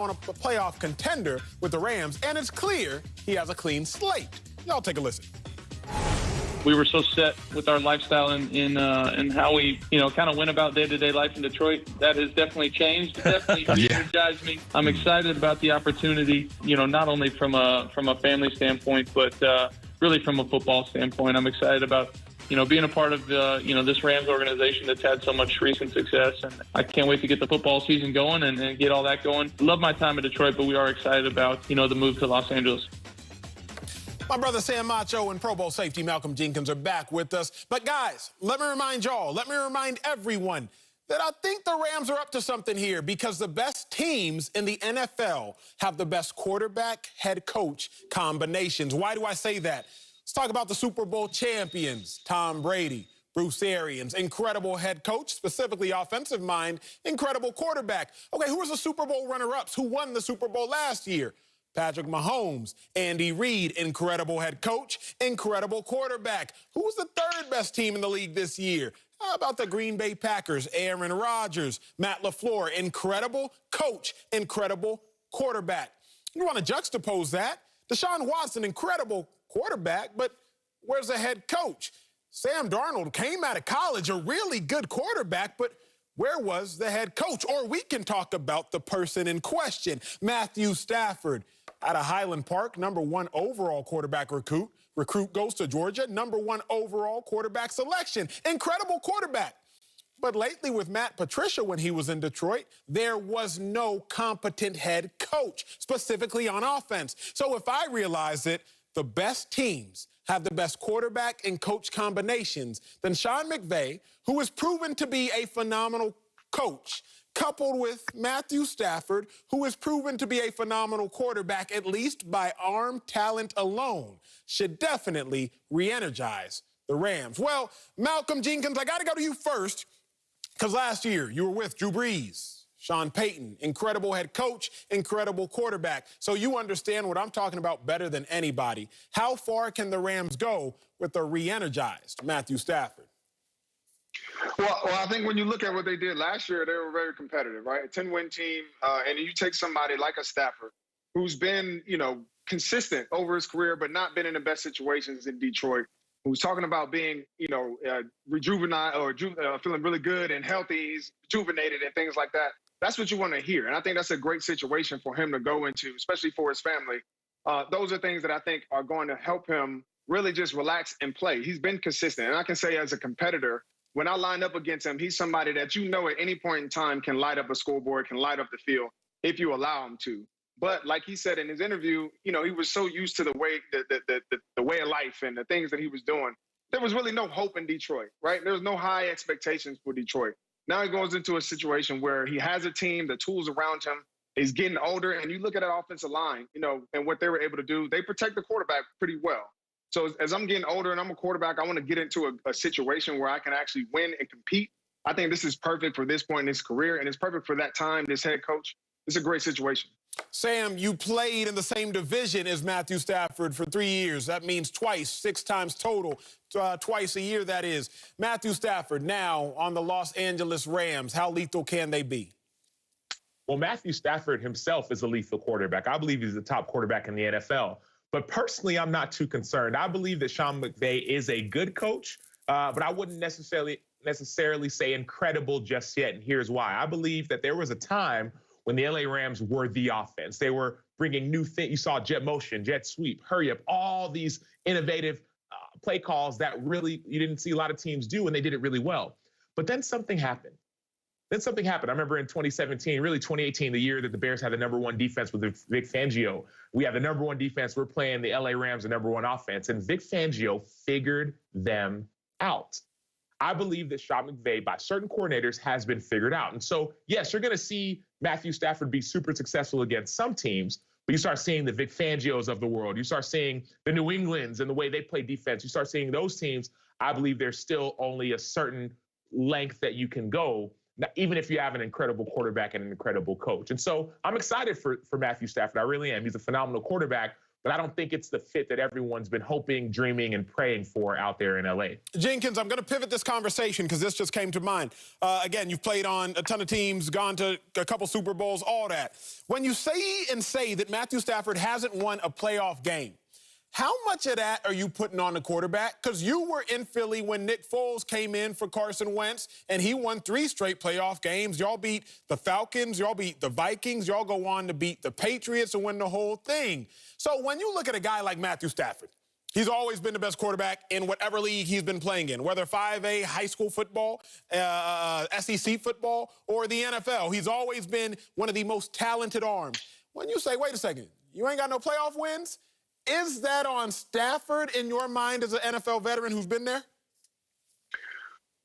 on a playoff contender with the Rams, and it's clear he has a clean slate. Y'all take a listen. We were so set with our lifestyle and how we, kind of went about day-to-day life in Detroit. That has definitely changed. It definitely re-energized me. I'm excited about the opportunity, not only from a family standpoint, but really from a football standpoint. I'm excited about, being a part of this Rams organization that's had so much recent success. And I can't wait to get the football season going and get all that going. Love my time in Detroit, but we are excited about, the move to Los Angeles. My brother Sam Acho and Pro Bowl safety Malcolm Jenkins are back with us. But guys, let me remind everyone that I think the Rams are up to something here, because the best teams in the NFL have the best quarterback, head coach combinations. Why do I say that? Let's talk about the Super Bowl champions, Tom Brady, Bruce Arians, incredible head coach, specifically offensive mind, incredible quarterback. Okay, who was the Super Bowl runner-ups? Who won the Super Bowl last year? Patrick Mahomes, Andy Reid, incredible head coach, incredible quarterback. Who was the third best team in the league this year? How about the Green Bay Packers, Aaron Rodgers, Matt LaFleur, incredible coach, incredible quarterback. You want to juxtapose that? Deshaun Watson, incredible quarterback, but where's the head coach? Sam Darnold came out of college, a really good quarterback, but where was the head coach? Or we can talk about the person in question, Matthew Stafford. Out of Highland Park, #1 overall quarterback recruit. Recruit goes to Georgia, #1 overall quarterback selection. Incredible quarterback. But lately with Matt Patricia when he was in Detroit, there was no competent head coach, specifically on offense. So if I realize it, the best teams have the best quarterback and coach combinations, then Sean McVay, who is proven to be a phenomenal coach, coupled with Matthew Stafford, who is proven to be a phenomenal quarterback, at least by arm talent alone, should definitely re-energize the Rams. Well, Malcolm Jenkins, I got to go to you first, because last year you were with Drew Brees, Sean Payton, incredible head coach, incredible quarterback. So you understand what I'm talking about better than anybody. How far can the Rams go with a re-energized Matthew Stafford? Well, I think when you look at what they did last year, they were very competitive, right? A 10-win team, and you take somebody like a Stafford, who's been, consistent over his career, but not been in the best situations in Detroit, who's talking about being, rejuvenated or feeling really good and healthy, he's rejuvenated and things like that. That's what you want to hear. And I think that's a great situation for him to go into, especially for his family. Those are things that I think are going to help him really just relax and play. He's been consistent. And I can say as a competitor, when I line up against him, he's somebody that at any point in time can light up a scoreboard, can light up the field if you allow him to. But like he said in his interview, he was so used to the way the way of life and the things that he was doing. There was really no hope in Detroit, right? There was no high expectations for Detroit. Now he goes into a situation where he has a team, the tools around him, he's getting older, and you look at that offensive line, and what they were able to do, they protect the quarterback pretty well. So as I'm getting older and I'm a quarterback, I want to get into a situation where I can actually win and compete. I think this is perfect for this point in his career, and it's perfect for that time, this head coach. It's a great situation. Sam, you played in the same division as Matthew Stafford for 3 years. That means twice, 6 times total, twice a year, that is. Matthew Stafford now on the Los Angeles Rams. How lethal can they be? Well, Matthew Stafford himself is a lethal quarterback. I believe he's the top quarterback in the NFL. But personally, I'm not too concerned. I believe that Sean McVay is a good coach, but I wouldn't necessarily say incredible just yet, and here's why. I believe that there was a time when the LA Rams were the offense. They were bringing new things. You saw jet motion, jet sweep, hurry up, all these innovative play calls that really you didn't see a lot of teams do, and they did it really well. But then something happened. I remember in 2017, really 2018, the year that the Bears had the #1 defense with Vic Fangio. We had the #1 defense. We're playing the LA Rams, the #1 offense. And Vic Fangio figured them out. I believe that Sean McVay, by certain coordinators, has been figured out. And so, yes, you're going to see Matthew Stafford be super successful against some teams, but you start seeing the Vic Fangios of the world. You start seeing the New Englands and the way they play defense. You start seeing those teams. I believe there's still only a certain length that you can go, even if you have an incredible quarterback and an incredible coach. And so I'm excited for Matthew Stafford. I really am. He's a phenomenal quarterback. but I don't think it's the fit that everyone's been hoping, dreaming, and praying for out there in LA. Jenkins, I'm going to pivot this conversation because this just came to mind. Again, you've played on a ton of teams, gone to a couple Super Bowls, all that. When you say that Matthew Stafford hasn't won a playoff game, how much of that are you putting on the quarterback? Because you were in Philly when Nick Foles came in for Carson Wentz, and he won 3 straight playoff games. Y'all beat the Falcons, y'all beat the Vikings, y'all go on to beat the Patriots and win the whole thing. So when you look at a guy like Matthew Stafford, he's always been the best quarterback in whatever league he's been playing in, whether 5A, high school football, SEC football, or the NFL. He's always been one of the most talented arms. When you say, wait a second, you ain't got no playoff wins, is that on Stafford in your mind as an NFL veteran who's been there?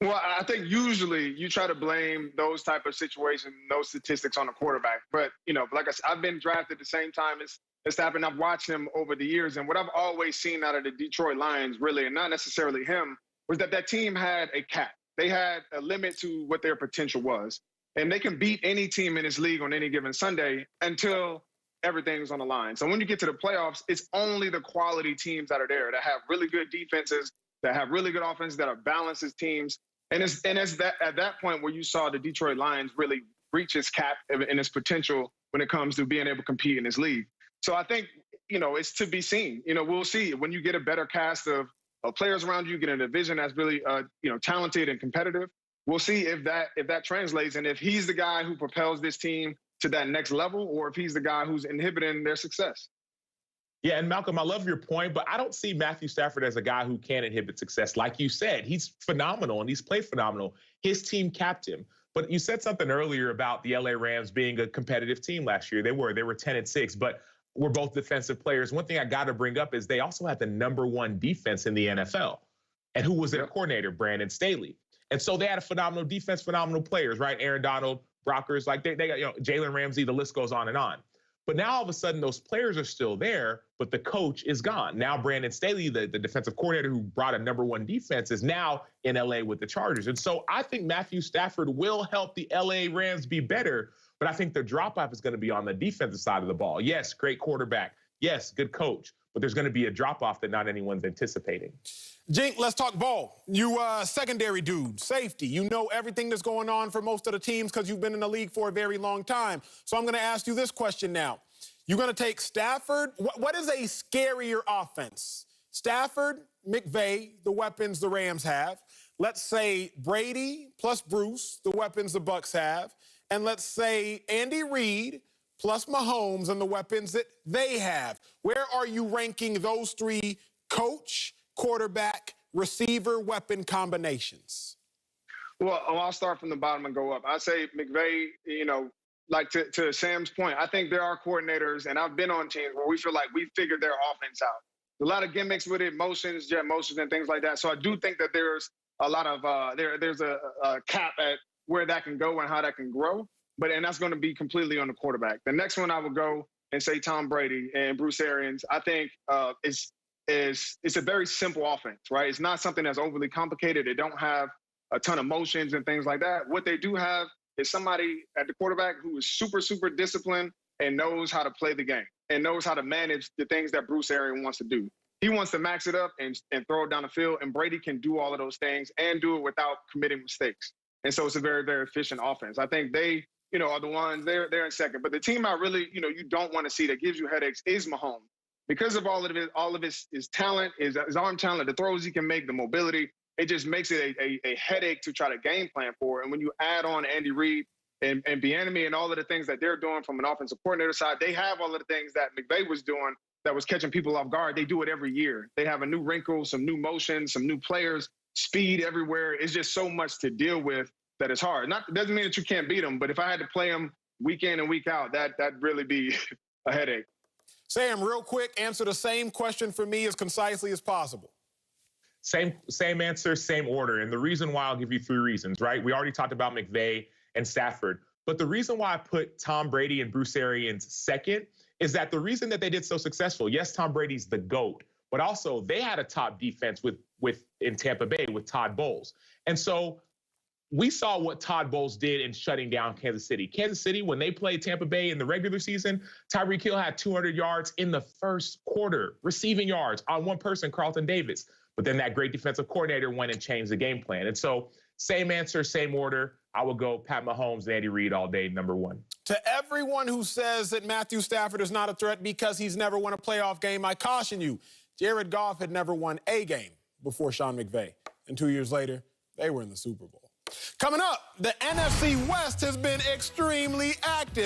Well, I think usually you try to blame those type of situations, those statistics on the quarterback. But, like I said, I've been drafted the same time as Stafford, and I've watched him over the years. And what I've always seen out of the Detroit Lions, really, and not necessarily him, was that team had a cap. They had a limit to what their potential was. And they can beat any team in this league on any given Sunday until everything's on the line. So when you get to the playoffs, it's only the quality teams that are there that have really good defenses, that have really good offenses, that are balanced as teams. And it's that at that point where you saw the Detroit Lions really reach its cap and its potential when it comes to being able to compete in this league. So I think, it's to be seen. We'll see when you get a better cast of players around you, get a division that's really, talented and competitive. We'll see if that translates and if he's the guy who propels this team to that next level, or if he's the guy who's inhibiting their success. Yeah, and Malcolm, I love your point, but I don't see Matthew Stafford as a guy who can inhibit success. Like you said, he's phenomenal and he's played phenomenal. His team capped him. But you said something earlier about the LA Rams being a competitive team last year. They were 10-6, but we're both defensive players. One thing I got to bring up is they also had the _1 defense in the NFL. And who was their coordinator? Brandon Staley. And so they had a phenomenal defense, phenomenal players, right? Aaron Donald, Brockers, like they got, Jalen Ramsey, the list goes on and on. But now all of a sudden those players are still there, but the coach is gone. Now Brandon Staley, the defensive coordinator who brought a #1 defense, is now in LA with the Chargers. And so I think Matthew Stafford will help the LA Rams be better, but I think the drop-off is going to be on the defensive side of the ball. Yes, great quarterback. Yes, good coach. But there's going to be a drop-off that not anyone's anticipating. Jink, let's talk ball. You secondary dude, safety. You know everything that's going on for most of the teams because you've been in the league for a very long time. So I'm going to ask you this question now. You're going to take Stafford. What is a scarier offense? Stafford, McVay, the weapons the Rams have. Let's say Brady plus Bruce, the weapons the Bucs have. And let's say Andy Reid plus Mahomes and the weapons that they have. Where are you ranking those 3 coach, quarterback, receiver, weapon combinations? Well, I'll start from the bottom and go up. I say McVay, like to Sam's point, I think there are coordinators, and I've been on teams where we feel like we figured their offense out. A lot of gimmicks with it, motions, jet motions, and things like that. So I do think that there's a lot of there's a cap at where that can go and how that can grow. And that's going to be completely on the quarterback. The next one I would go and say Tom Brady and Bruce Arians. I think it's a very simple offense, right? It's not something that's overly complicated. They don't have a ton of motions and things like that. What they do have is somebody at the quarterback who is super, super disciplined and knows how to play the game and knows how to manage the things that Bruce Arians wants to do. He wants to max it up and throw it down the field, and Brady can do all of those things and do it without committing mistakes. And so it's a very, very efficient offense. I think they, are the ones, they're in second. But the team I really, you don't want to see that gives you headaches is Mahomes. Because of all of his talent, his arm talent, the throws he can make, the mobility, it just makes it a headache to try to game plan for. And when you add on Andy Reid and Bieniemy and all of the things that they're doing from an offensive coordinator side, they have all of the things that McVay was doing that was catching people off guard. They do it every year. They have a new wrinkle, some new motion, some new players, speed everywhere. It's just so much to deal with that it's hard. It doesn't mean that you can't beat them, but if I had to play them week in and week out, that'd really be a headache. Sam, real quick, answer the same question for me as concisely as possible. Same answer, same order. And the reason why, I'll give you 3 reasons, right? We already talked about McVay and Stafford. But the reason why I put Tom Brady and Bruce Arians second is that the reason that they did so successful, yes, Tom Brady's the GOAT, but also they had a top defense in Tampa Bay with Todd Bowles. And so we saw what Todd Bowles did in shutting down Kansas City. Kansas City, when they played Tampa Bay in the regular season, Tyreek Hill had 200 yards in the first quarter, receiving yards on one person, Carlton Davis. But then that great defensive coordinator went and changed the game plan. And so same answer, same order. I would go Pat Mahomes and Andy Reid all day, number one. To everyone who says that Matthew Stafford is not a threat because he's never won a playoff game, I caution you, Jared Goff had never won a game before Sean McVay. And 2 years later, they were in the Super Bowl. Coming up, the NFC West has been extremely active.